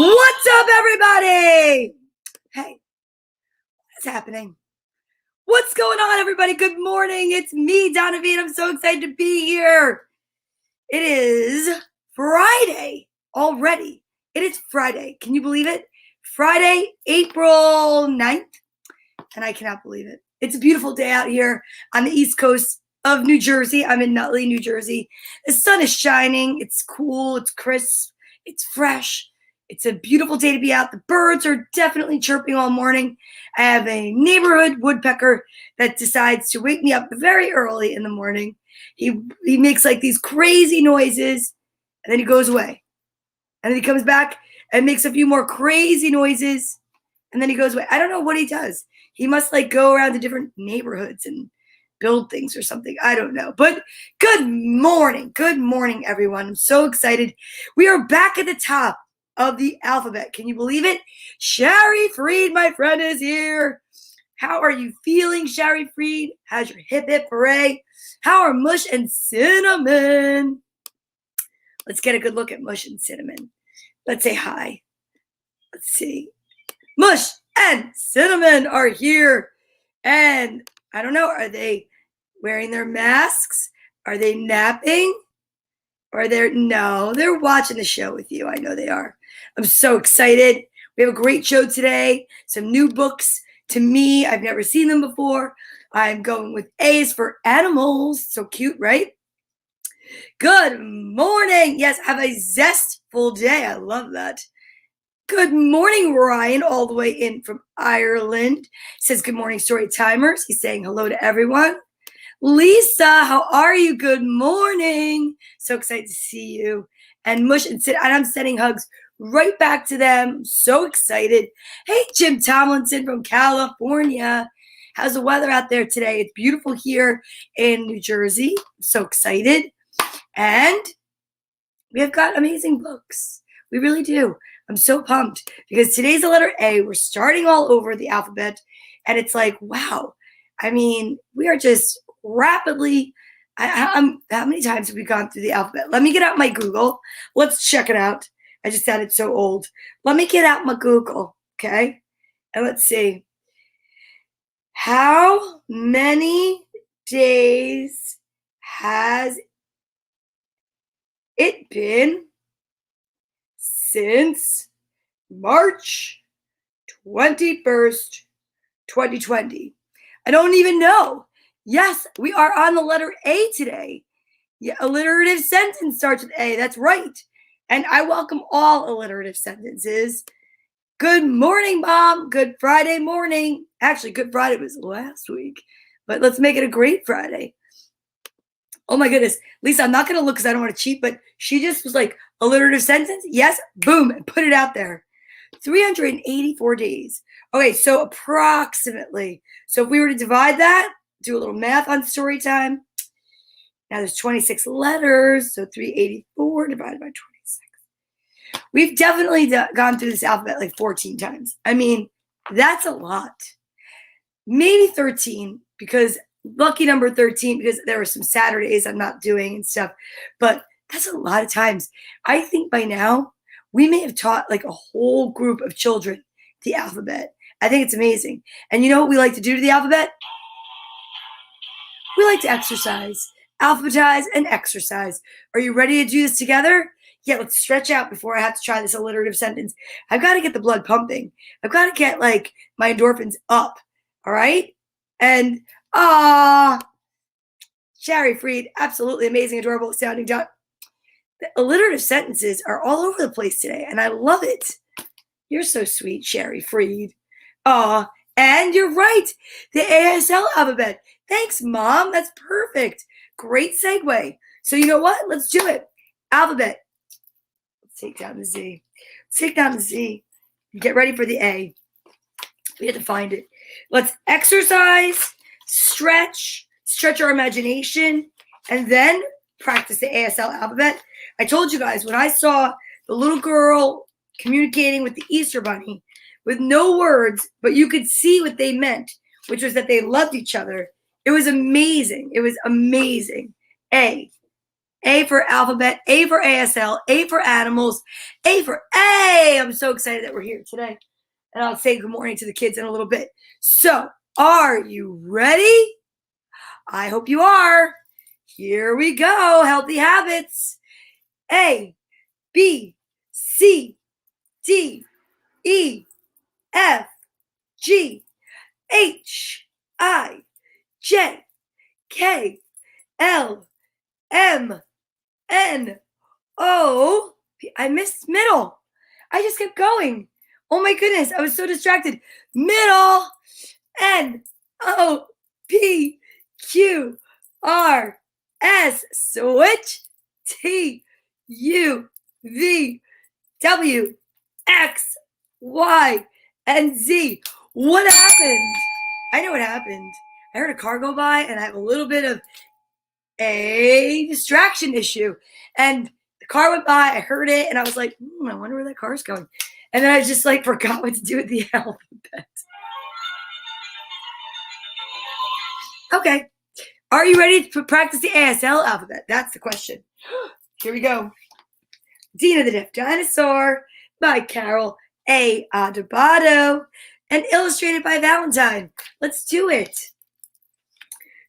What's up, everybody? Hey, what's happening? What's going on, everybody? Good morning. It's me, Donna Vee, and I'm so excited to be here. It is Friday already. It is Friday. Can you believe it? Friday, April 9th, and I cannot believe it. It's a beautiful day out here on the East Coast of New Jersey. I'm in Nutley, New Jersey. The sun is shining. It's cool. It's crisp. It's fresh. It's a beautiful day to be out. The birds are definitely chirping all morning. I have a neighborhood woodpecker that decides to wake me up very early in the morning. He makes like these crazy noises, and then he goes away. And then he comes back and makes a few more crazy noises, and then he goes away. I don't know what he does. He must like go around to different neighborhoods and build things or something. I don't know. But good morning. Good morning, everyone. I'm so excited. We are back at the top of the alphabet. Can you believe it? Shari Freed, my friend, is here. How are you feeling, Shari Freed? How's your hip hip hooray? How are Mush and Cinnamon? Let's get a good look at Mush and Cinnamon. Let's say hi. Let's see. Mush and Cinnamon are here. And I don't know, are they wearing their masks? Are they napping? Or they're watching the show with you. I know they are. I'm so excited. We have a great show today. Some new books to me. I've never seen them before. I'm going with A's for animals. So cute, right? Good morning. Yes, have a zestful day. I love that. Good morning, Ryan, all the way in from Ireland. Says good morning, story timers. He's saying hello to everyone. Lisa, how are you? Good morning. So excited to see you. And Mush and I'm sending hugs right back to them. So excited. Hey, Jim Tomlinson from California. How's the weather out there today? It's beautiful here in New Jersey. I'm so excited. And we have got amazing books. We really do. I'm so pumped because today's the letter A. We're starting all over the alphabet. And it's like, wow. I mean, we are just rapidly. How many times have we gone through the alphabet? Let me get out my Google. Let's check it out. I just sounded so old. Let me get out my Google, okay? And let's see. How many days has it been since March 21st, 2020? I don't even know. Yes, we are on the letter A today. Yeah, alliterative sentence starts with A. That's right. And I welcome all alliterative sentences. Good morning, Mom. Good Friday morning. Actually, Good Friday was last week, but let's make it a great Friday. Oh my goodness. Lisa, I'm not going to look because I don't want to cheat, but she just was like, alliterative sentence? Yes, boom, and put it out there. 384 days. Okay, so approximately. So if we were to divide that, do a little math on story time. Now there's 26 letters, so 384 divided by 26. We've definitely gone through this alphabet like 14 times. I mean, that's a lot. Maybe 13, because lucky number 13, because there were some Saturdays I'm not doing and stuff. But that's a lot of times. I think by now, we may have taught like a whole group of children the alphabet. I think it's amazing. And you know what we like to do to the alphabet? We like to exercise, alphabetize, and exercise. Are you ready to do this together? Yeah, let's stretch out before I have to try this alliterative sentence. I've got to get the blood pumping. I've got to get like my endorphins up. All right? And Shari Freed, absolutely amazing, adorable, sounding. The alliterative sentences are all over the place today, and I love it. You're so sweet, Shari Freed. And you're right. The ASL alphabet. Thanks, Mom. That's perfect. Great segue. So you know what? Let's do it. Alphabet. Let's take down the Z. Let's take down the Z. Get ready for the A. We have to find it. Let's exercise, stretch our imagination, and then practice the ASL alphabet. I told you guys, when I saw the little girl communicating with the Easter Bunny with no words, but you could see what they meant, which was that they loved each other. It was amazing. It was amazing. A, A for alphabet, A for ASL, A for animals, A for A. I'm so excited that we're here today. And I'll say good morning to the kids in a little bit. So, are you ready? I hope you are. Here we go. Healthy habits. A, B, C, D, E, F, G, H, I, J, K, L, M, N, O. I missed middle. I just kept going. Oh my goodness, I was so distracted. Middle. N, O, P, Q, R, S. Switch. T, U, V, W, X, Y, and Z. What happened? I know what happened. I heard a car go by and I have a little bit of a distraction issue. And the car went by, I heard it, and I was like, I wonder where that car's going. And then I just like forgot what to do with the alphabet. Okay. Are you ready to practice the ASL alphabet? That's the question. Here we go. Dina the Deaf Dinosaur by Carol A. Adebato and illustrated by Valentine. Let's do it.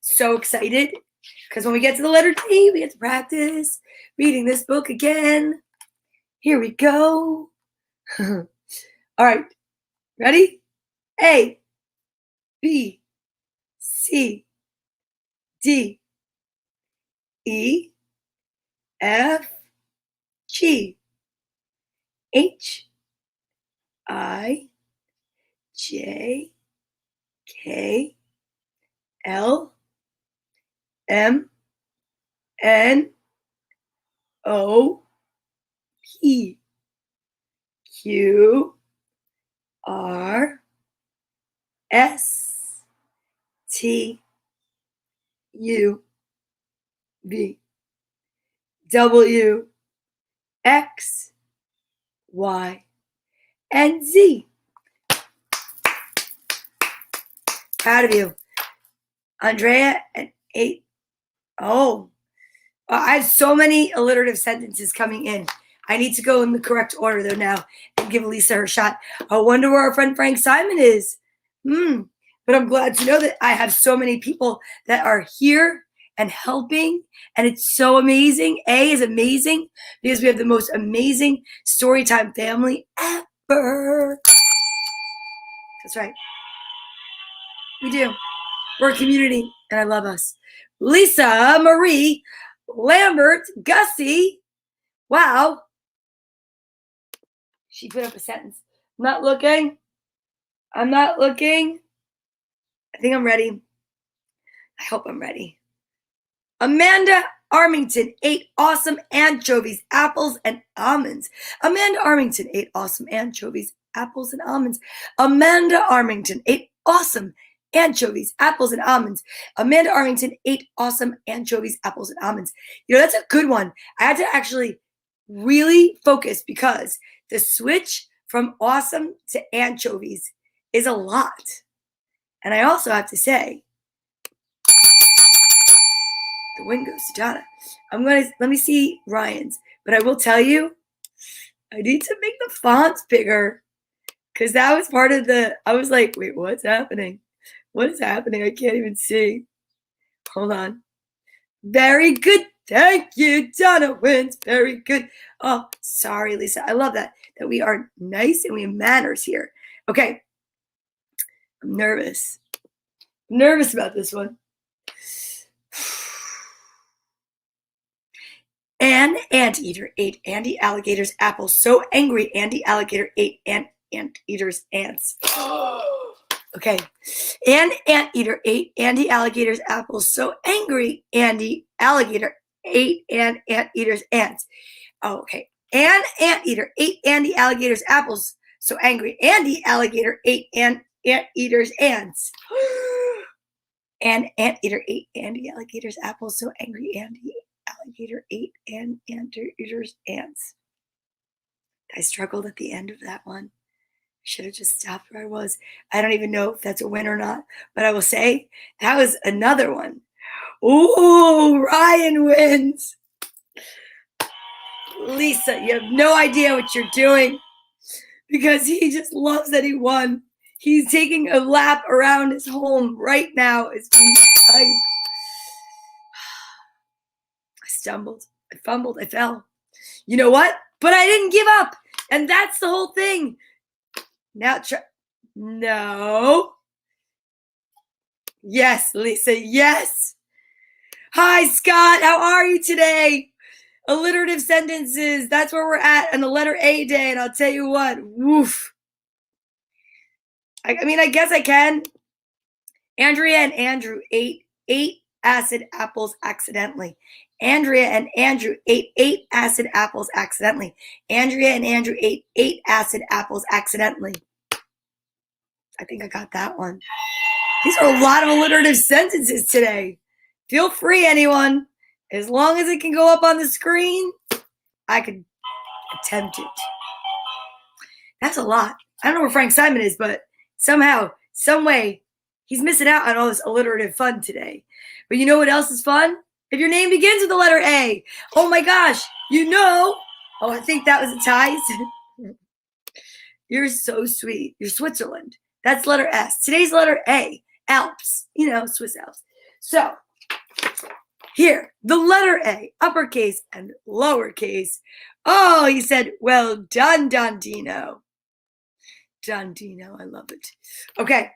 So excited because when we get to the letter D, we get to practice reading this book again. Here we go. All right. Ready? A, B, C, D, E, F, G, H, I, J, K, L, M, N, O, P, Q, R, S, T, U, V, W, X, Y, and Z. Proud of you. Andrea and 8. Oh, I have so many alliterative sentences coming in. I need to go in the correct order though now and give Lisa her shot. I wonder where our friend Frank Simon is. But I'm glad to know that I have so many people that are here and helping, and it's so amazing. A is amazing because we have the most amazing storytime family ever. That's right. We do. We're a community, and I love us. Lisa Marie Lambert Gussie. Wow. She put up a sentence. I'm not looking. I think I'm ready. I hope I'm ready. Amanda Armington ate awesome anchovies, apples, and almonds. Amanda Armington ate awesome anchovies, apples, and almonds. Amanda Armington ate awesome anchovies, apples, and almonds. Amanda Armington ate awesome anchovies, apples, and almonds. You know, that's a good one. I had to actually really focus because the switch from awesome to anchovies is a lot. And I also have to say, the win goes to Donna. Let me see Ryan's, but I will tell you, I need to make the fonts bigger because that was part of I was like, wait, what's happening? What is happening? I can't even see. Hold on. Very good. Thank you. Donna wins. Very good. Oh, sorry, Lisa. I love that we are nice and we have manners here. Okay. I'm nervous. Nervous about this one. An anteater ate Andy Alligator's apples. So angry, Andy Alligator ate anteater's ants. Okay. An anteater ate Andy Alligator's apples. So angry, Andy Alligator ate an anteater's ants. Oh, okay. An anteater ate Andy Alligator's apples. So angry, Andy Alligator ate an anteater's ants. An anteater ate Andy Alligator's apples. So angry, Andy Alligator ate an anteater's ants. I struggled at the end of that one. I should have just stopped where I was. I don't even know if that's a win or not, but I will say that was another one. Ooh, Ryan wins. Lisa, you have no idea what you're doing because he just loves that he won. He's taking a lap around his home right now as we type. I stumbled, I fumbled, I fell. You know what? But I didn't give up. And that's the whole thing. Now try. No. Yes, Lisa, yes. Hi, Scott. How are you today? Alliterative sentences. That's where we're at on the letter A day. And I'll tell you what. Woof. I mean, I guess I can. Andrea and Andrew ate 8 acid apples accidentally. Andrea and Andrew ate 8 acid apples accidentally. Andrea and Andrew ate 8 acid apples accidentally. I think I got that one. These are a lot of alliterative sentences today. Feel free, anyone. As long as it can go up on the screen, I could attempt it. That's a lot. I don't know where Frank Simon is, but somehow, some way, he's missing out on all this alliterative fun today. But you know what else is fun? If your name begins with the letter A. Oh my gosh, you know. Oh, I think that was a tie. You're so sweet. You're Switzerland. That's letter S. Today's letter A. Alps. You know, Swiss Alps. So, here, the letter A, uppercase and lowercase. Oh, he said, well done, Dondino. Dondino, I love it. Okay.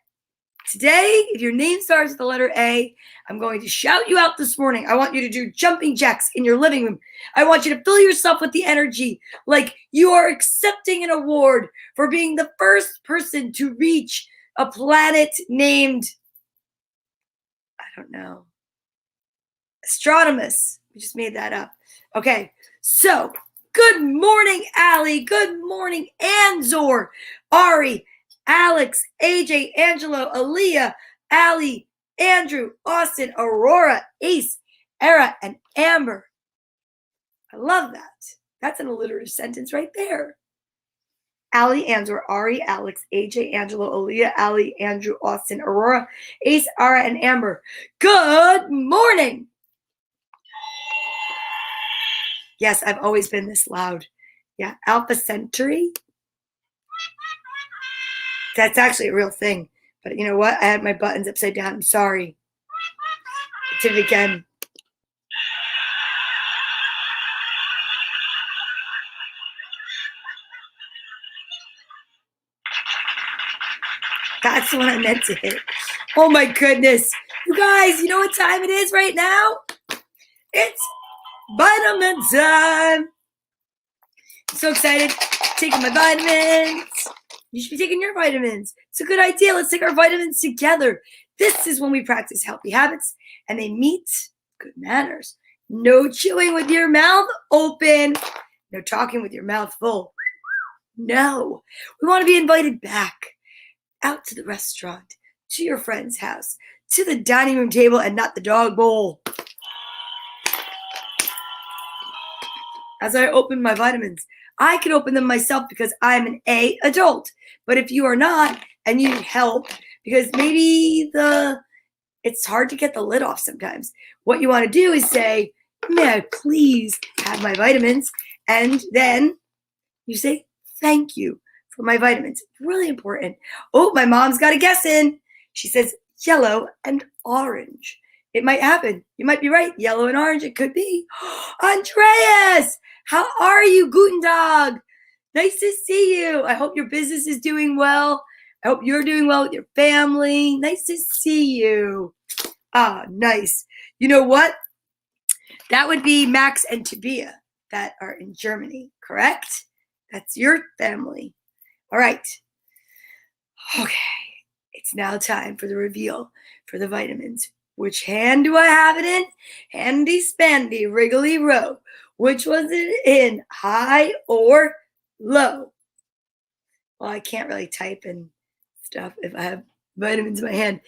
Today, if your name starts with the letter A, I'm going to shout you out this morning. I want you to do jumping jacks in your living room. I want you to fill yourself with the energy like you are accepting an award for being the first person to reach a planet named, I don't know, Astronomus. We just made that up. Okay, so good morning, Allie. Good morning, Anzor, Ari, Alex, AJ, Angelo, Aaliyah, Allie, Andrew, Austin, Aurora, Ace, Era, and Amber. I love that. That's an alliterative sentence right there. Allie, Anzor, Ari, Alex, AJ, Angelo, Aaliyah, Allie, Andrew, Austin, Aurora, Ace, Ara, and Amber. Good morning. Yes, I've always been this loud. Yeah, Alpha Centauri. That's actually a real thing. But you know what? I had my buttons upside down. I'm sorry. I did it again. That's the one I meant to hit. Oh my goodness. You guys, you know what time it is right now? It's vitamin time. I'm so excited. Taking my vitamins. You should be taking your vitamins. It's a good idea. Let's take our vitamins together. This is when we practice healthy habits and they meet good manners. No chewing with your mouth open. No talking with your mouth full. No. We want to be invited back out to the restaurant, to your friend's house, to the dining room table and not the dog bowl. As I open my vitamins, I can open them myself because I'm an A adult. But if you are not and you need help, because maybe it's hard to get the lid off sometimes, what you want to do is say, may I please have my vitamins? And then you say, thank you for my vitamins. Really important. Oh, my mom's got a guess in. She says yellow and orange. It might happen. You might be right. Yellow and orange. It could be. Andreas, how are you? Guten Tag. Nice to see you. I hope your business is doing well. I hope you're doing well with your family. Nice to see you. Ah, nice. You know what? That would be Max and Tabia that are in Germany, correct? That's your family. All right. Okay. It's now time for the reveal for the vitamins. Which hand do I have it in? Handy spandy, wriggly row. Which was it in? High or low? Well, I can't really type and stuff if I have vitamins in my hand.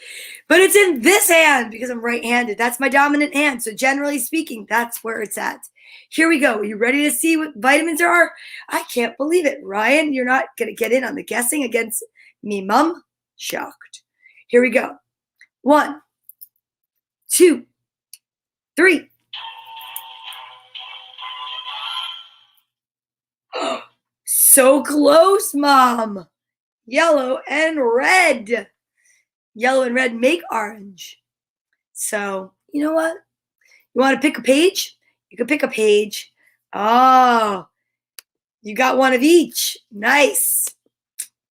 But it's in this hand because I'm right-handed. That's my dominant hand. So generally speaking, that's where it's at. Here we go. Are you ready to see what vitamins there are? I can't believe it. Ryan, you're not going to get in on the guessing against me, Mum? Shocked. Here we go. 1, 2, 3, So close, Mom. Yellow and red. Yellow and red make orange. So, you know what? You want to pick a page? You can pick a page. Oh, you got one of each. Nice.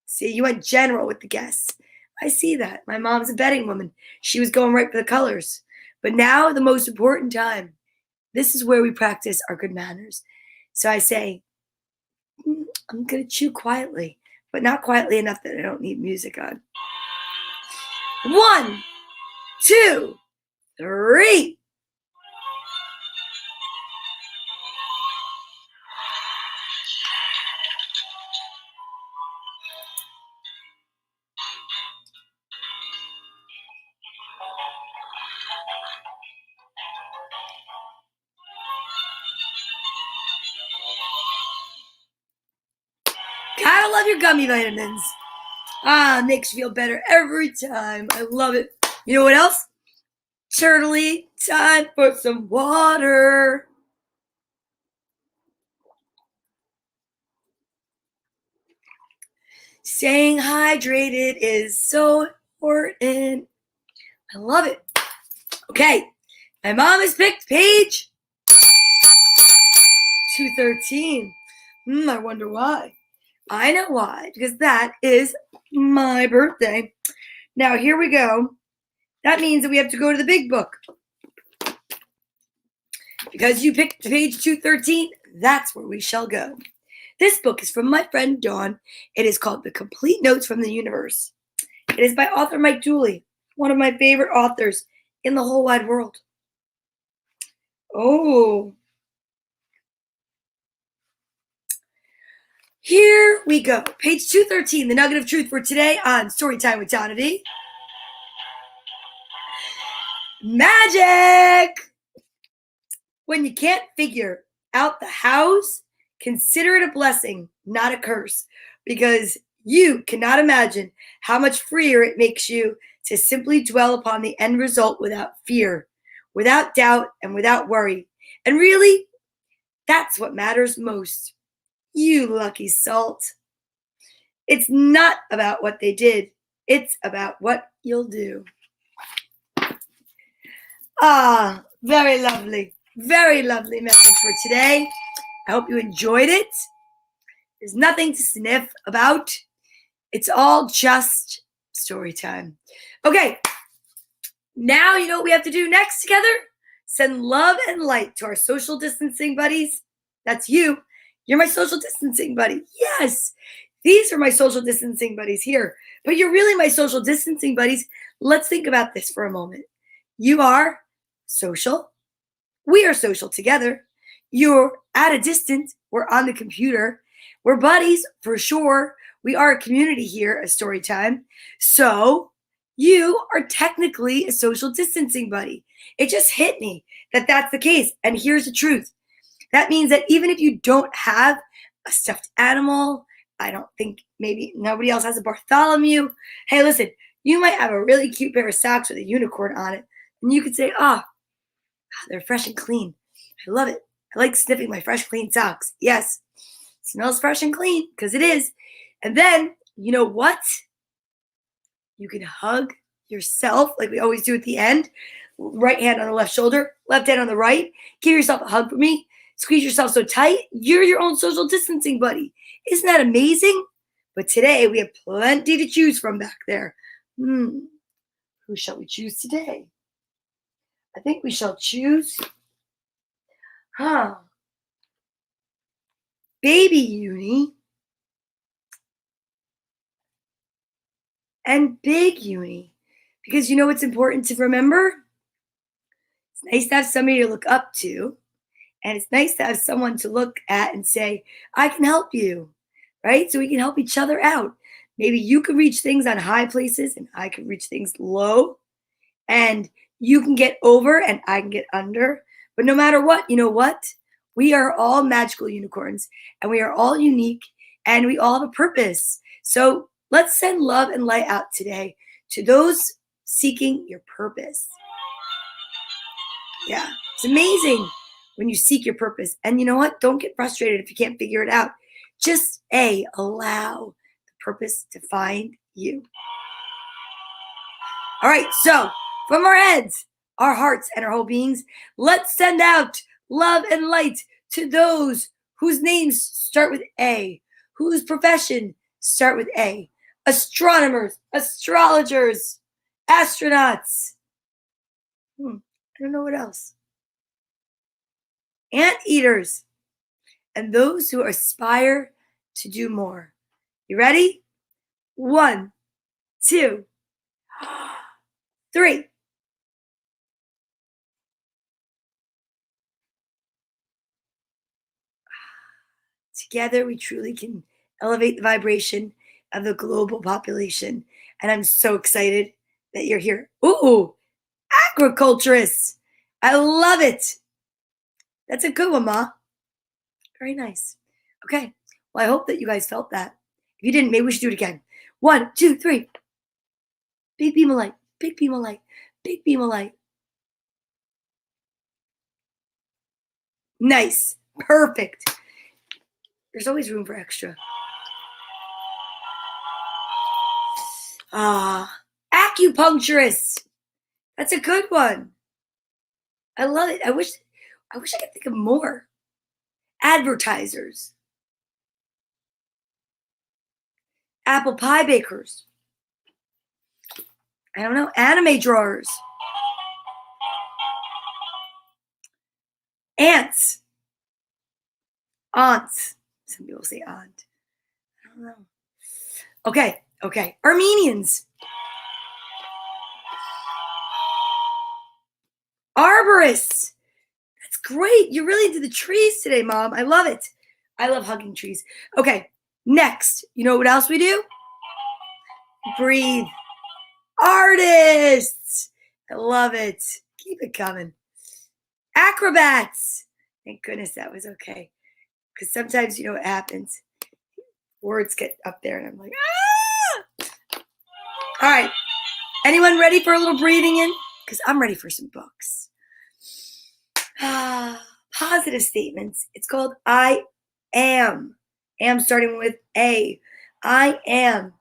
See, you went general with the guess. I see that. My mom's a betting woman. She was going right for the colors. But now, the most important time. This is where we practice our good manners. So I say, I'm going to chew quietly, but not quietly enough that I don't need music on. 1, 2, 3. Gotta love your gummy vitamins. Makes you feel better every time. I love it. You know what else? Turtley, time for some water. Staying hydrated is so important. I love it. Okay, my mom has picked page 213. I wonder why. I know why, because that is my birthday. Now, here we go. That means that we have to go to the big book. Because you picked page 213, that's where we shall go. This book is from my friend Dawn. It is called The Complete Notes from the Universe. It is by author Mike Dooley, one of my favorite authors in the whole wide world. Oh. Here we go. Page 213, the nugget of truth for today on Storytime with Donna Vee. Magic! When you can't figure out the hows, consider it a blessing, not a curse, because you cannot imagine how much freer it makes you to simply dwell upon the end result without fear, without doubt, and without worry. And really, that's what matters most. You lucky salt. It's not about what they did. It's about what you'll do. Very lovely. Very lovely message for today. I hope you enjoyed it. There's nothing to sniff about. It's all just story time. Okay, now you know what we have to do next together? Send love and light to our social distancing buddies. That's you. You're my social distancing buddy. Yes, these are my social distancing buddies here. But you're really my social distancing buddies. Let's think about this for a moment. You are social. We are social together. You're at a distance. We're on the computer. We're buddies for sure. We are a community here at Storytime. So you are technically a social distancing buddy. It just hit me that that's the case. And here's the truth. That means that even if you don't have a stuffed animal, I don't think maybe nobody else has a Bartholomew. Hey, listen, you might have a really cute pair of socks with a unicorn on it. And you could say, they're fresh and clean. I love it. I like sniffing my fresh, clean socks. Yes, it smells fresh and clean because it is. And then, you know what? You can hug yourself like we always do at the end. Right hand on the left shoulder, left hand on the right. Give yourself a hug for me. Squeeze yourself so tight. You're your own social distancing buddy. Isn't that amazing? But today we have plenty to choose from back there. Who shall we choose today? I think we shall choose, Baby Uni and Big Uni. Because you know what's important to remember? It's nice to have somebody to look up to. And it's nice to have someone to look at and say, I can help you, right? So we can help each other out. Maybe you can reach things on high places and I can reach things low. And you can get over and I can get under. But no matter what, you know what? We are all magical unicorns and we are all unique and we all have a purpose. So let's send love and light out today to those seeking your purpose. Yeah, it's amazing when you seek your purpose. And you know what? Don't get frustrated if you can't figure it out. Just A, allow the purpose to find you. All right, so from our heads, our hearts, and our whole beings, let's send out love and light to those whose names start with A, whose profession start with A. Astronomers, astrologers, astronauts. I don't know what else. Anteaters, and those who aspire to do more. You ready? 1, 2, 3. Together, we truly can elevate the vibration of the global population. And I'm so excited that you're here. Ooh, agriculturists. I love it. That's a good one, Ma. Very nice. Okay. Well, I hope that you guys felt that. If you didn't, maybe we should do it again. 1, 2, 3. Big beam of light. Big beam of light. Big beam of light. Nice. Perfect. There's always room for extra. Acupuncturist. That's a good one. I love it. I wish I could think of more. Advertisers. Apple pie bakers. I don't know. Anime drawers. Aunts. Aunts. Some people say aunt. I don't know. Okay. Armenians. Arborists. That's great. You're really into the trees today, Mom. I love it. I love hugging trees. Okay. Next. You know what else we do? Breathe. Artists. I love it. Keep it coming. Acrobats. Thank goodness that was okay. Because sometimes you know what happens. Words get up there and I'm like, ah! All right. Anyone ready for a little breathing in? Because I'm ready for some books. Positive statements. It's called I am. Am starting with A. I am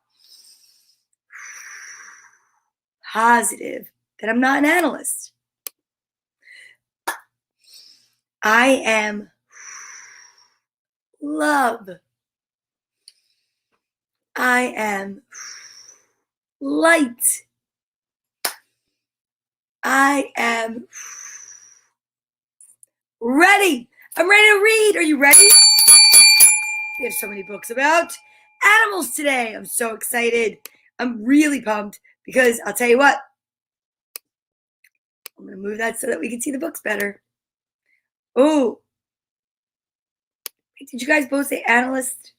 positive that I'm not an analyst. I am love. I am light. I am ready. I'm ready to read. Are you ready? We have so many books about animals today. I'm so excited. I'm really pumped because I'll tell you what. I'm going to move that so that we can see the books better. Oh. Did you guys both say analyst?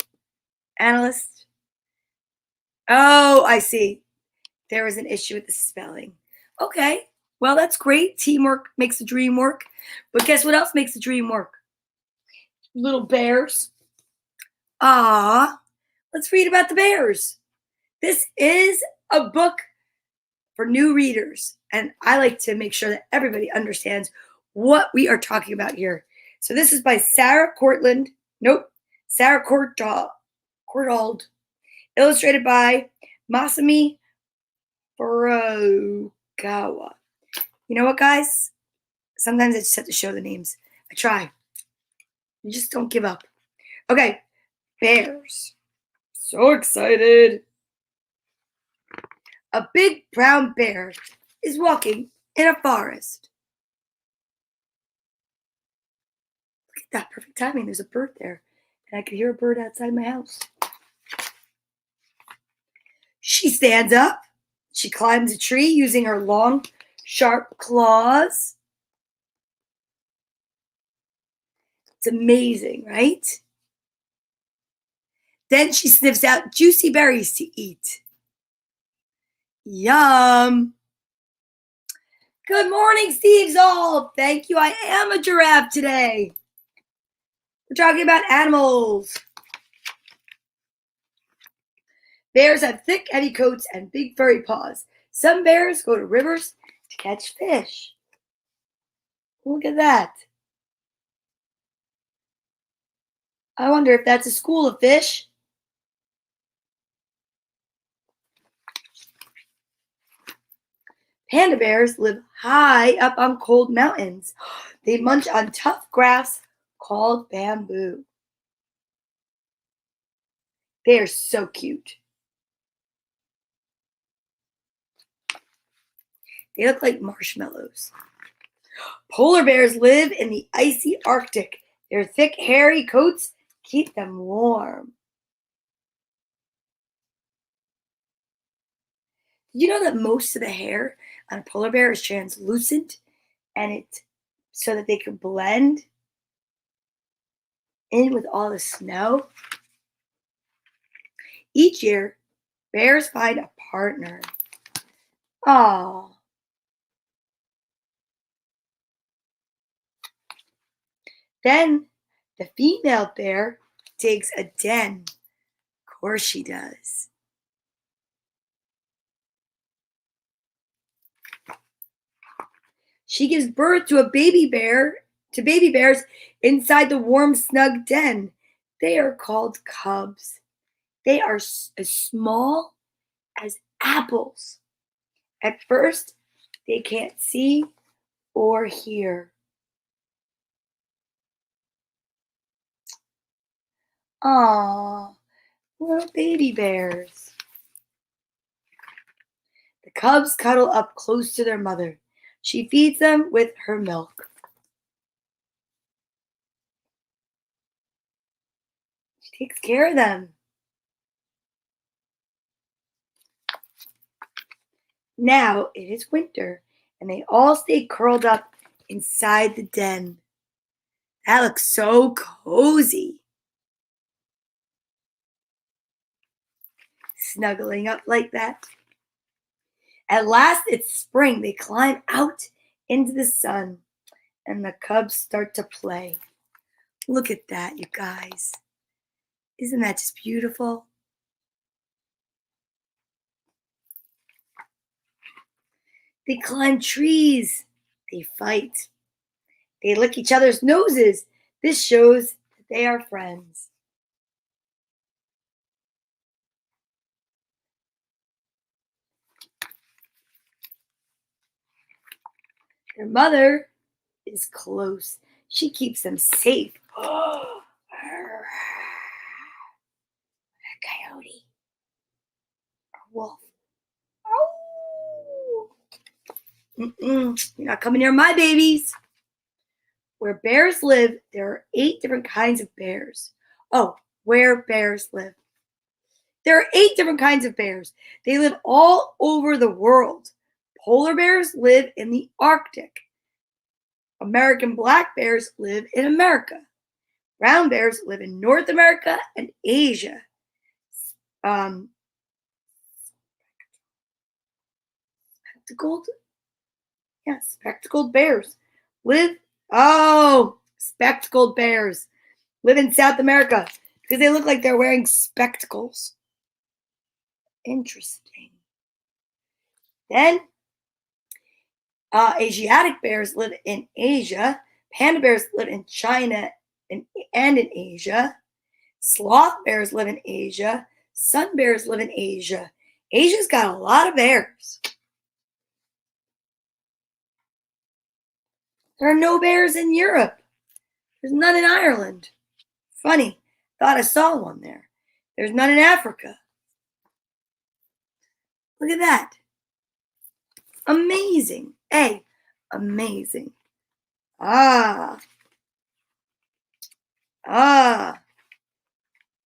Analyst? Oh, I see. There was an issue with the spelling. Okay. Well, that's great. Teamwork makes the dream work. But guess what else makes the dream work? Little bears. Let's read about the bears. This is a book for new readers. And I like to make sure that everybody understands what we are talking about here. So this is by Sarah Courtald, illustrated by Masami Furukawa. You know what, guys? Sometimes I just have to show the names. I try. You just don't give up. Okay, bears. So excited. A big brown bear is walking in a forest. Look at that, perfect timing. There's a bird there. And I could hear a bird outside my house. She stands up. She climbs a tree using her long, sharp claws. It's amazing, right? Then she sniffs out juicy berries to eat. Yum. Good morning, Steve's all. Thank you. I am a giraffe today. We're talking about animals. Bears have thick, heavy coats and big furry paws. Some bears go to rivers to catch fish. Look at that. I wonder if that's a school of fish. Panda bears live high up on cold mountains. They munch on tough grass called bamboo. They are so cute. They look like marshmallows. Polar bears live in the icy Arctic. Their thick, hairy coats keep them warm. You know that most of the hair on a polar bear is translucent and it so that they can blend in with all the snow? Each year, bears find a partner. Oh. Then the female bear digs a den. Of course she does. She gives birth to baby bears inside the warm, snug den. They are called cubs. They are as small as apples. At first, they can't see or hear. Aww, little baby bears. The cubs cuddle up close to their mother. She feeds them with her milk. She takes care of them. Now it is winter, and they all stay curled up inside the den. That looks so cozy. Snuggling up like that. At last it's spring. They climb out into the sun, and the cubs start to play. Look at that, you guys. Isn't that just beautiful? They climb trees. They fight. They lick each other's noses. This shows that they are friends. Their mother is close. She keeps them safe. A coyote. A wolf. Oh. You're not coming near my babies. Where bears live, there are 8 different kinds of bears. Oh, where bears live. There are 8 different kinds of bears. They live all over the world. Polar bears live in the Arctic. American black bears live in America. Brown bears live in North America and Asia. Spectacled bears live. Oh, spectacled bears live in South America because they look like they're wearing spectacles. Interesting. Then, Asiatic bears live in Asia. Panda bears live in China and in Asia. Sloth bears live in Asia. Sun bears live in Asia. Asia's got a lot of bears. There are no bears in Europe. There's none in Ireland. Funny, thought I saw one there. There's none in Africa. Look at that. Amazing. Amazing. Ah.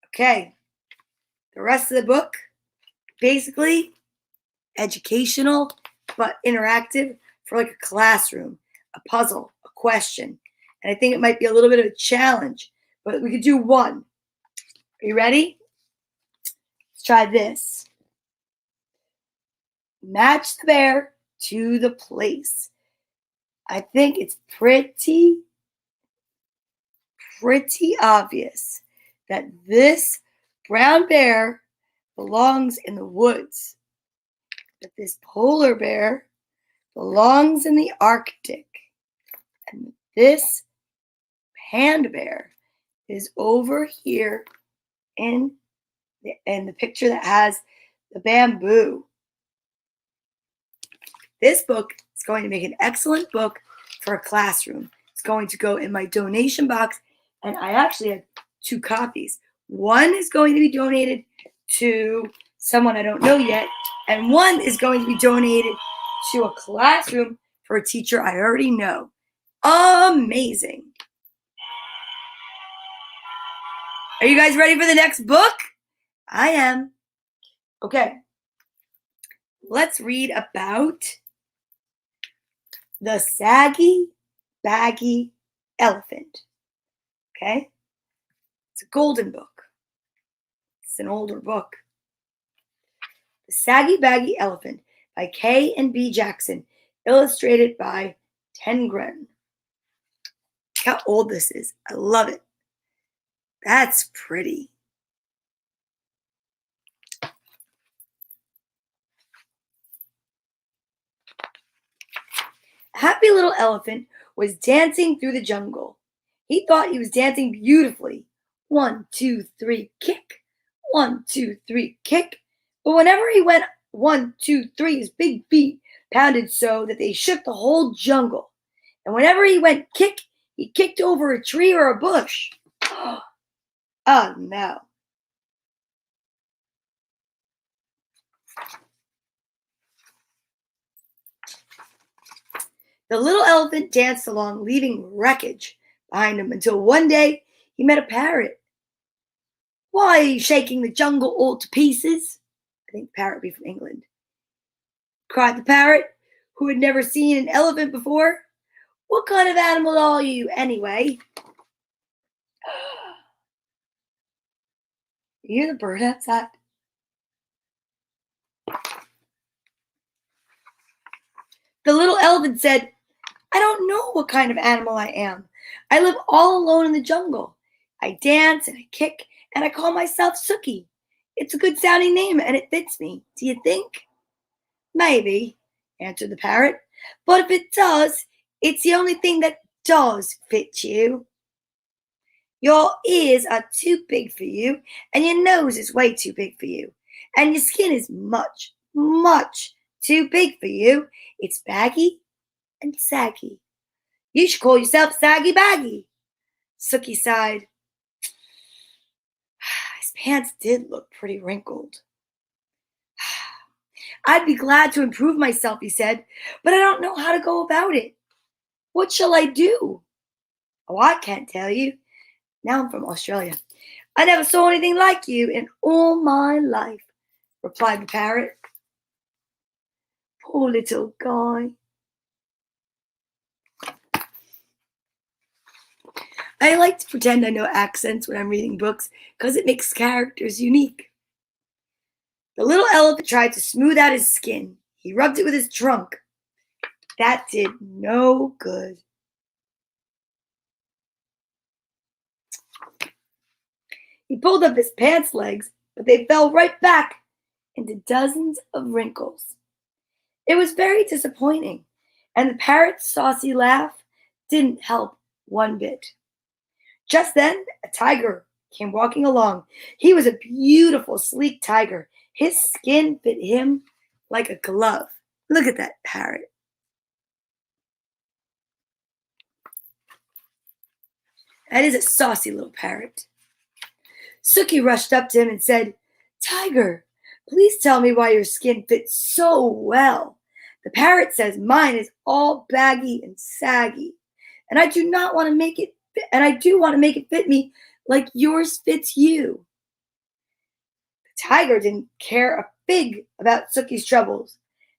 Okay. The rest of the book, basically educational, but interactive for like a classroom, a puzzle, a question. And I think it might be a little bit of a challenge, but we could do one. Are you ready? Let's try this. Match the bear to the place. I think it's pretty obvious that this brown bear belongs in the woods, but this polar bear belongs in the Arctic, and this panda bear is over here in the picture that has the bamboo. This book is going to make an excellent book for a classroom. It's going to go in my donation box, and I actually have 2 copies. One is going to be donated to someone I don't know yet, and one is going to be donated to a classroom for a teacher I already know. Amazing. Are you guys ready for the next book? I am. Okay. Let's read about the saggy, baggy elephant. Okay? It's a golden book. It's an older book. The Saggy Baggy Elephant by K and B Jackson, illustrated by Tengren. Look how old this is. I love it. That's pretty. A happy little elephant was dancing through the jungle. He thought he was dancing beautifully. 1, 2, 3, kick. 1, 2, 3, kick. But whenever he went 1, 2, 3, his big feet pounded so that they shook the whole jungle. And whenever he went kick, he kicked over a tree or a bush. Oh no. The little elephant danced along, leaving wreckage behind him until one day he met a parrot. Why are you shaking the jungle all to pieces? I think the parrot would be from England. Cried the parrot, who had never seen an elephant before. What kind of animal are you, anyway? You hear the bird outside? The little elephant said, I don't know what kind of animal I am. I live all alone in the jungle. I dance and I kick and I call myself Sookie. It's a good sounding name and it fits me. Do you think? Maybe, answered the parrot. But if it does, it's the only thing that does fit you. Your ears are too big for you, and your nose is way too big for you, and your skin is much, much too big for you. It's baggy and saggy. You should call yourself Saggy Baggy. Sookie sighed. His pants did look pretty wrinkled. I'd be glad to improve myself, he said, but I don't know how to go about it. What shall I do? Oh, I can't tell you. Now I'm from Australia. I never saw anything like you in all my life, replied the parrot. Poor little guy. I like to pretend I know accents when I'm reading books because it makes characters unique. The little elephant tried to smooth out his skin. He rubbed it with his trunk. That did no good. He pulled up his pants legs, but they fell right back into dozens of wrinkles. It was very disappointing, and the parrot's saucy laugh didn't help one bit. Just then, a tiger came walking along. He was a beautiful, sleek tiger. His skin fit him like a glove. Look at that parrot. That is a saucy little parrot. Sookie rushed up to him and said, Tiger, please tell me why your skin fits so well. The parrot says mine is all baggy and saggy, and I do want to make it fit me like yours fits you. The tiger didn't care a fig about Sookie's troubles,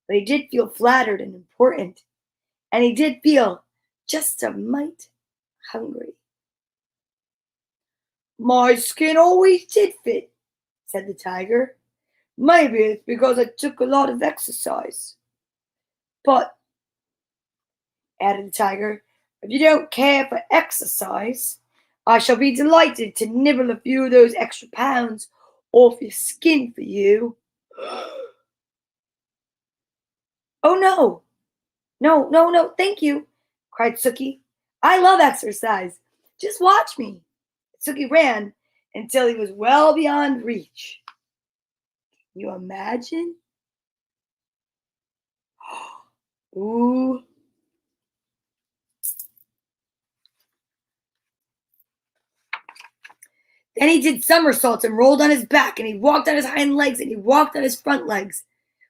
but he did feel flattered and important, and he did feel just a mite hungry. My skin always did fit, said the tiger. Maybe it's because I took a lot of exercise. But, added the tiger, if you don't care for exercise, I shall be delighted to nibble a few of those extra pounds off your skin for you. Oh, no. No, thank you, cried Sookie. I love exercise. Just watch me. Suki ran until he was well beyond reach. Can you imagine? Ooh. Then he did somersaults and rolled on his back, and he walked on his hind legs, and he walked on his front legs.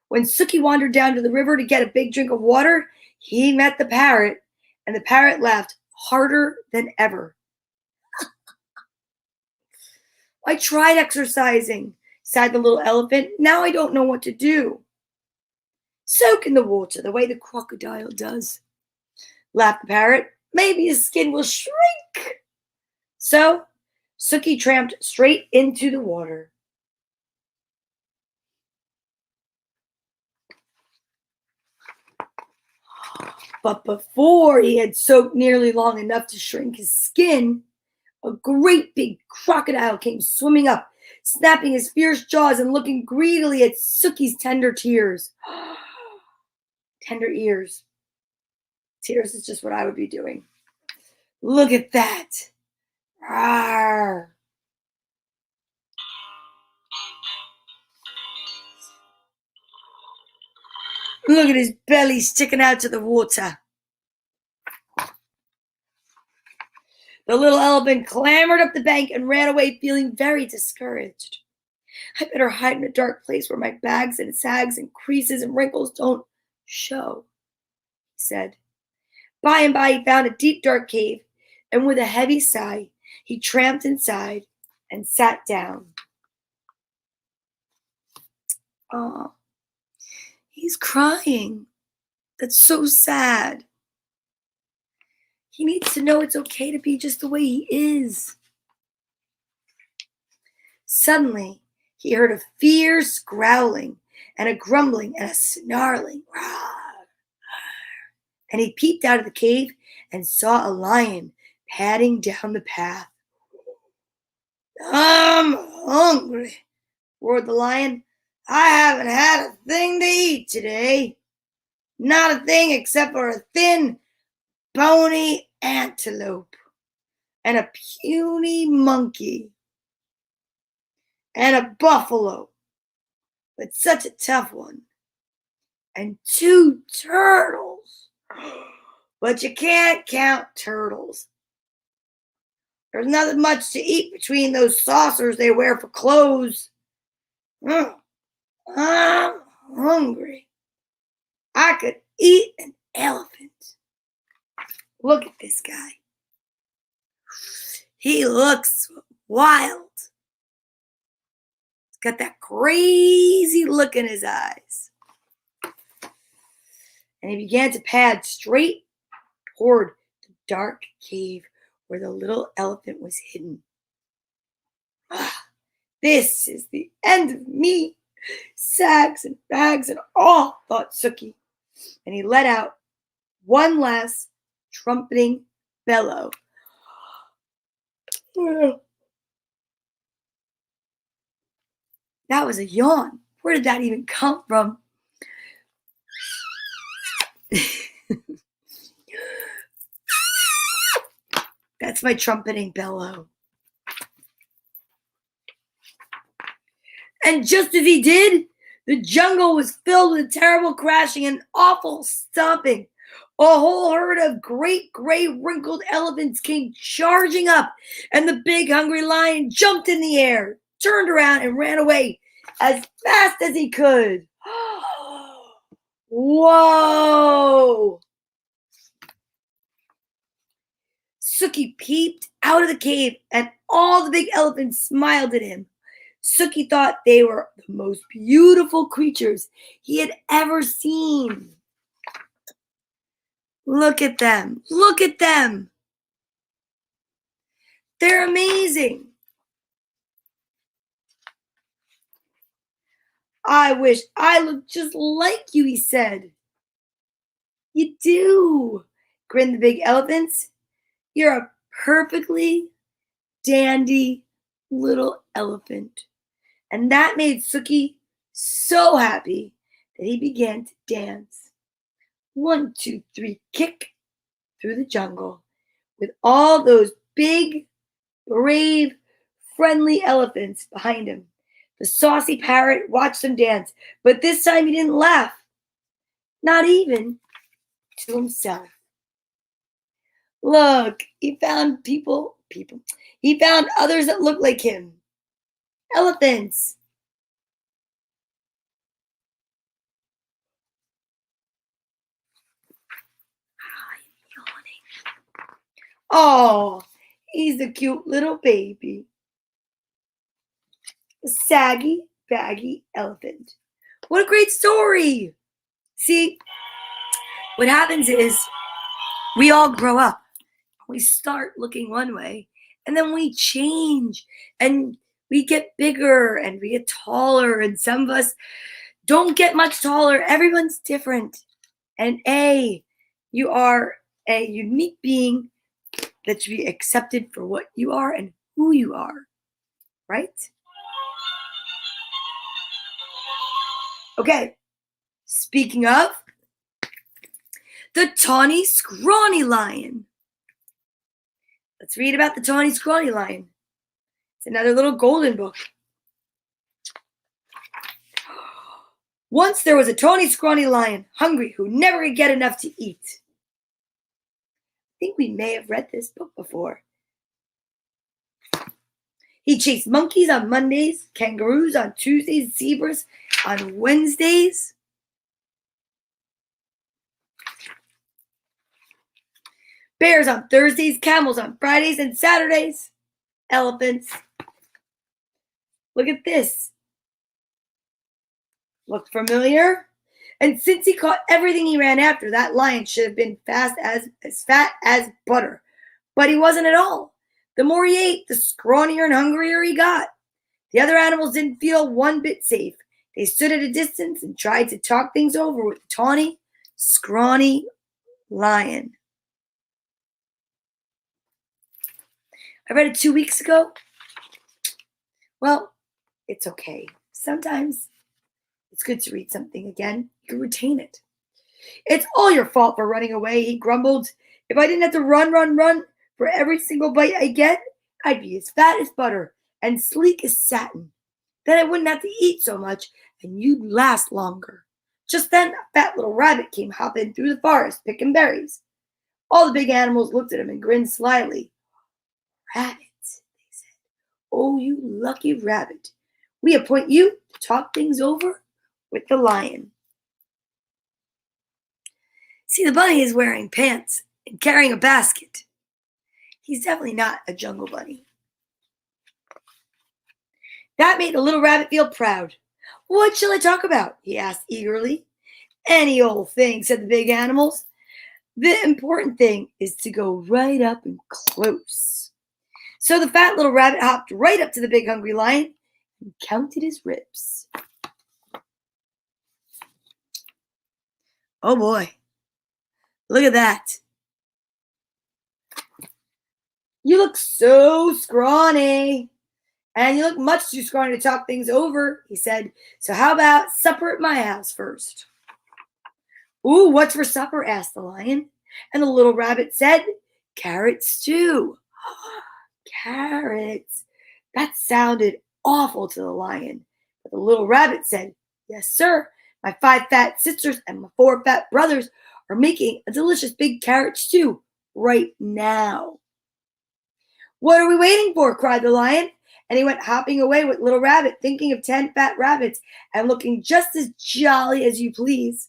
When Suki wandered down to the river to get a big drink of water, he met the parrot, and the parrot laughed harder than ever. I tried exercising, sighed the little elephant. Now I don't know what to do. Soak in the water the way the crocodile does, laughed the parrot. Maybe his skin will shrink. So Suki tramped straight into the water. But before he had soaked nearly long enough to shrink his skin, a great big crocodile came swimming up, snapping his fierce jaws and looking greedily at Suki's tender tears. Tender ears. Tears is just what I would be doing. Look at that. Rawr. Look at his belly sticking out to the water. The little elephant clambered up the bank and ran away, feeling very discouraged. I better hide in a dark place where my bags and sags and creases and wrinkles don't show, he said. By and by, he found a deep, dark cave, and with a heavy sigh, he tramped inside and sat down. Oh, he's crying. That's so sad. He needs to know it's okay to be just the way he is. Suddenly, he heard a fierce growling and a grumbling and a snarling. And he peeped out of the cave and saw a lion padding down the path. I'm hungry, roared the lion. I haven't had a thing to eat today. Not a thing except for a thin, bony antelope and a puny monkey and a buffalo, but such a tough one, and 2 turtles. But you can't count turtles. There's nothing much to eat between those saucers they wear for clothes. I'm hungry. I could eat an elephant. Look at this guy. He looks wild. He's got that crazy look in his eyes. And he began to pad straight toward the dark cave where the little elephant was hidden. This is the end of me. Sags and bags and all, thought Suki. And he let out one last trumpeting bellow. That was a yawn. Where did that even come from? That's my trumpeting bellow. And just as he did, the jungle was filled with terrible crashing and awful stomping. A whole herd of great gray wrinkled elephants came charging up, and the big hungry lion jumped in the air, turned around, and ran away as fast as he could. Whoa! Suki peeped out of the cave, and all the big elephants smiled at him. Suki thought they were the most beautiful creatures he had ever seen. Look at them. Look at them. They're amazing. I wish I looked just like you, he said. You do, grinned the big elephants. You're a perfectly dandy little elephant. And that made Suki so happy that he began to dance. 1, 2, 3, kick through the jungle with all those big brave, friendly elephants behind him. The saucy parrot watched them dance, but this time he didn't laugh, not even to himself. Look, he found people. He found others that looked like him. Elephants. Oh, he's a cute little baby. A saggy, baggy elephant. What a great story. See, what happens is we all grow up. We start looking one way, and then we change, and we get bigger, and we get taller, and some of us don't get much taller. Everyone's different. And you are a unique being that should be accepted for what you are and who you are, right? Okay, speaking of the tawny scrawny lion. Let's read about the tawny scrawny lion. It's another little golden book. Once there was a tawny scrawny lion, hungry, who never could get enough to eat. I think we may have read this book before. He chased monkeys on Mondays, kangaroos on Tuesdays, zebras on Wednesdays. Bears on Thursdays, camels on Fridays and Saturdays, elephants. Look at this. Look familiar? And since he caught everything he ran after, that lion should have been fat as butter. But he wasn't at all. The more he ate, the scrawnier and hungrier he got. The other animals didn't feel one bit safe. They stood at a distance and tried to talk things over with the tawny, scrawny lion. I read it 2 weeks ago. Well, it's okay. Sometimes it's good to read something again. You can retain it. It's all your fault for running away, he grumbled. If I didn't have to run for every single bite I get, I'd be as fat as butter and sleek as satin. Then I wouldn't have to eat so much and you'd last longer. Just then, a fat little rabbit came hopping through the forest, picking berries. All the big animals looked at him and grinned slyly. Rabbit, they said. Oh, you lucky rabbit. We appoint you to talk things over with the lion. See, the bunny is wearing pants and carrying a basket. He's definitely not a jungle bunny. That made the little rabbit feel proud. What shall I talk about? He asked eagerly. Any old thing, said the big animals. The important thing is to go right up and close. So the fat little rabbit hopped right up to the big hungry lion and counted his ribs. Oh boy, look at that. You look so scrawny. And you look much too scrawny to talk things over, he said. So how about supper at my house first? Ooh, what's for supper? Asked the lion. And the little rabbit said, carrot stew. Carrots. That sounded awful to the lion. But the little rabbit said, yes, sir. My 5 fat sisters and my 4 fat brothers are making a delicious big carrot stew right now. What are we waiting for? Cried the lion. And he went hopping away with little rabbit, thinking of 10 fat rabbits and looking just as jolly as you please.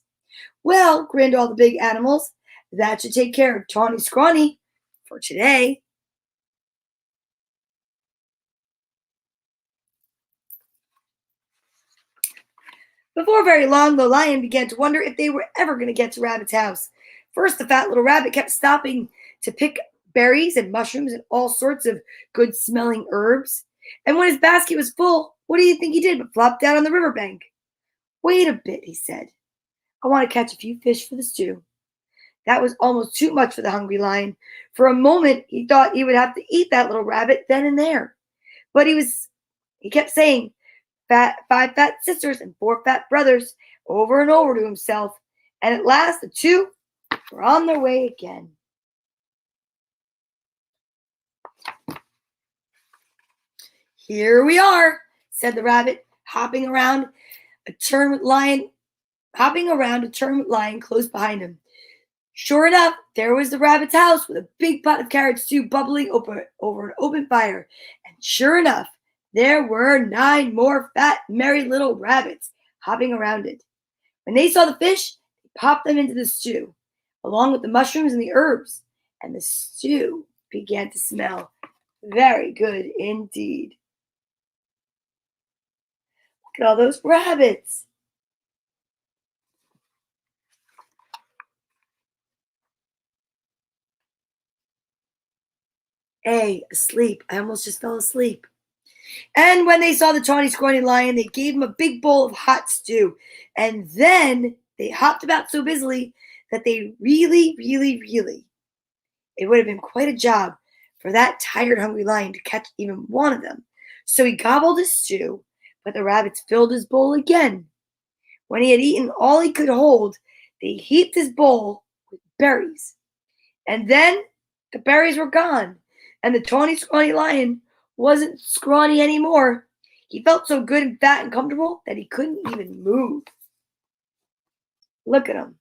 Well, grinned all the big animals, that should take care of Tawny Scrawny for today. Before very long, the lion began to wonder if they were ever going to get to Rabbit's house. First, the fat little rabbit kept stopping to pick berries and mushrooms and all sorts of good-smelling herbs. And when his basket was full, what do you think he did but flop down on the riverbank? Wait a bit, he said. I want to catch a few fish for the stew. That was almost too much for the hungry lion. For a moment, he thought he would have to eat that little rabbit then and there. But he kept saying, 5 fat sisters and 4 fat brothers, over and over to himself. And at last, the 2 were on their way again. "Here we are," said the rabbit, hopping around a turn with lion close behind him. Sure enough, there was the rabbit's house with a big pot of carrot stew bubbling over an open fire. And sure enough, there were 9 more fat, merry little rabbits hopping around it. When they saw the fish, they popped them into the stew, along with the mushrooms and the herbs, and the stew began to smell very good indeed. Look at all those rabbits. Hey, asleep. I almost just fell asleep. And when they saw the tawny, scrawny lion, they gave him a big bowl of hot stew. And then they hopped about so busily that they really, it would have been quite a job for that tired, hungry lion to catch even one of them. So he gobbled his stew, but the rabbits filled his bowl again. When he had eaten all he could hold, they heaped his bowl with berries. And then the berries were gone, and the tawny, scrawny lion wasn't scrawny anymore. He felt so good and fat and comfortable that he couldn't even move. Look at him.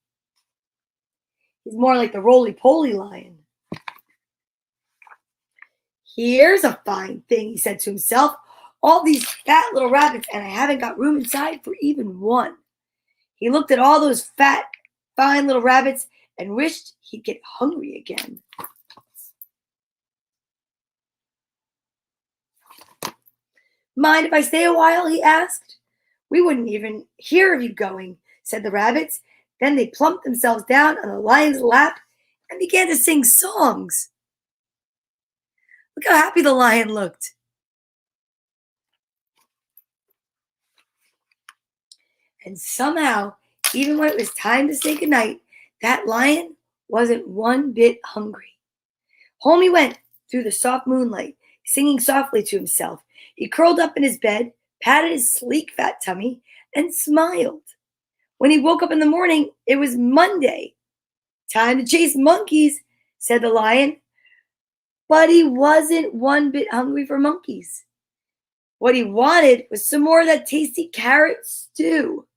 He's more like the roly-poly lion. Here's a fine thing, he said to himself. All these fat little rabbits, and I haven't got room inside for even one. He looked at all those fat, fine little rabbits and wished he'd get hungry again. Mind if I stay a while? He asked. We wouldn't even hear of you going, said the rabbits. Then they plumped themselves down on the lion's lap and began to sing songs. Look how happy the lion looked. And somehow, even when it was time to say goodnight, that lion wasn't one bit hungry. Home he went through the soft moonlight, singing softly to himself. He curled up in his bed, patted his sleek fat tummy, and smiled. When he woke up in the morning, it was Monday. Time to chase monkeys, said the lion. But he wasn't one bit hungry for monkeys. What he wanted was some more of that tasty carrot stew.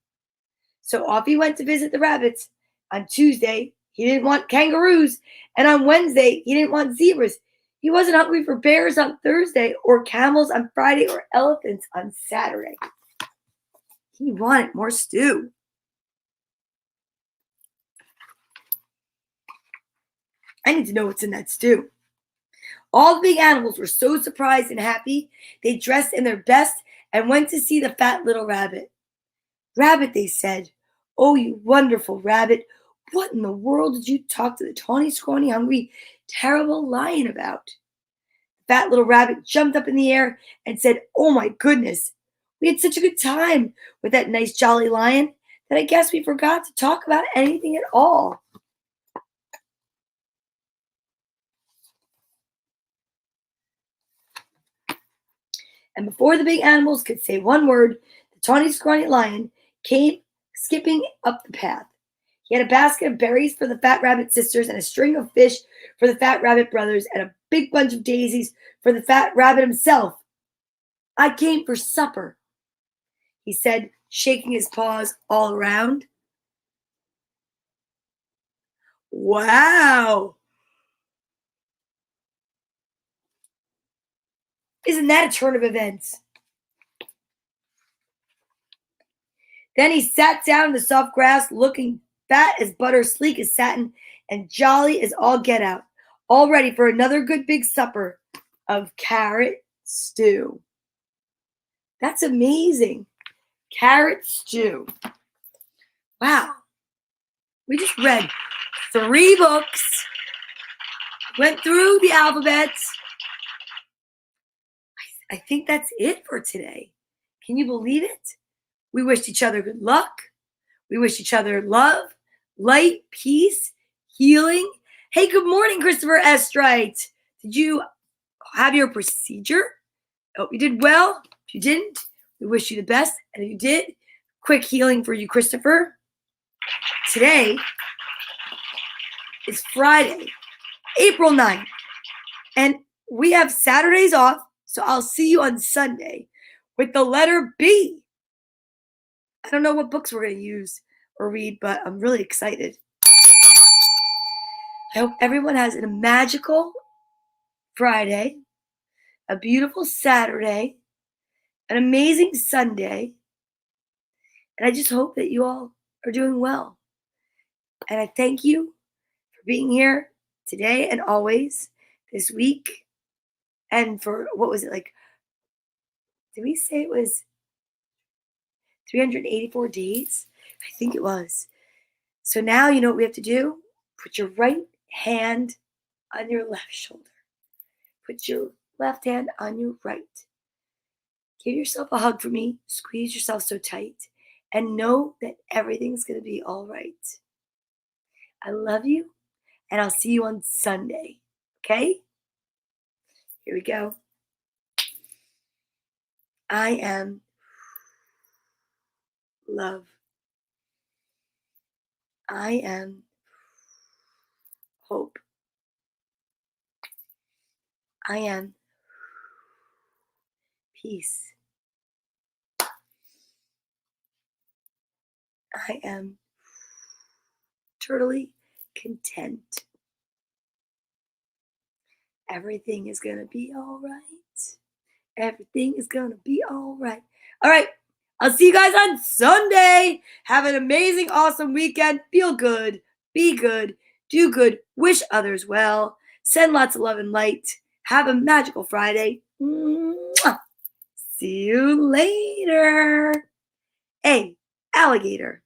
So off he went to visit the rabbits. On Tuesday, he didn't want kangaroos, and on Wednesday, he didn't want zebras. He wasn't hungry for bears on Thursday, or camels on Friday, or elephants on Saturday. He wanted more stew. I need to know what's in that stew. All the big animals were so surprised and happy, they dressed in their best and went to see the fat little rabbit. Rabbit, they said, oh, you wonderful rabbit, what in the world did you talk to the tawny, scrawny, hungry, terrible lion about? The fat little rabbit jumped up in the air and said, oh my goodness, we had such a good time with that nice jolly lion that I guess we forgot to talk about anything at all. And before the big animals could say one word, the tawny, scrawny lion came skipping up the path. He had a basket of berries for the fat rabbit sisters and a string of fish for the fat rabbit brothers and a big bunch of daisies for the fat rabbit himself. I came for supper, he said, shaking his paws all around. Wow! Isn't that a turn of events? Then he sat down in the soft grass, looking fat as butter, sleek as satin, and jolly as all get out, all ready for another good big supper of carrot stew. That's amazing. Carrot stew. Wow. We just read 3 books, went through the alphabets. I think that's it for today. Can you believe it? We wished each other good luck. We wish each other love, light, peace, healing. Hey, good morning, Christopher Estrite. Did you have your procedure? Hope you did well. If you didn't, we wish you the best. And if you did, quick healing for you, Christopher. Today is Friday, April 9th. And we have Saturdays off, So I'll see you on Sunday with the letter B. I don't know what books we're going to use or read, but I'm really excited. I hope everyone has a magical Friday, a beautiful Saturday, an amazing Sunday. And I just hope that you all are doing well. And I thank you for being here today and always this week. And for, what was it, like, did we say it was 384 days? I think it was. So now you know what we have to do? Put your right hand on your left shoulder. Put your left hand on your right. Give yourself a hug for me. Squeeze yourself so tight. And know that everything's going to be all right. I love you. And I'll see you on Sunday. Okay? Here we go. I am love. I am hope. I am peace. I am totally content. Everything is going to be all right. Everything is going to be all right. All right. I'll see you guys on Sunday. Have an amazing, awesome weekend. Feel good. Be good. Do good. Wish others well. Send lots of love and light. Have a magical Friday. Mwah. See you later. Hey, alligator.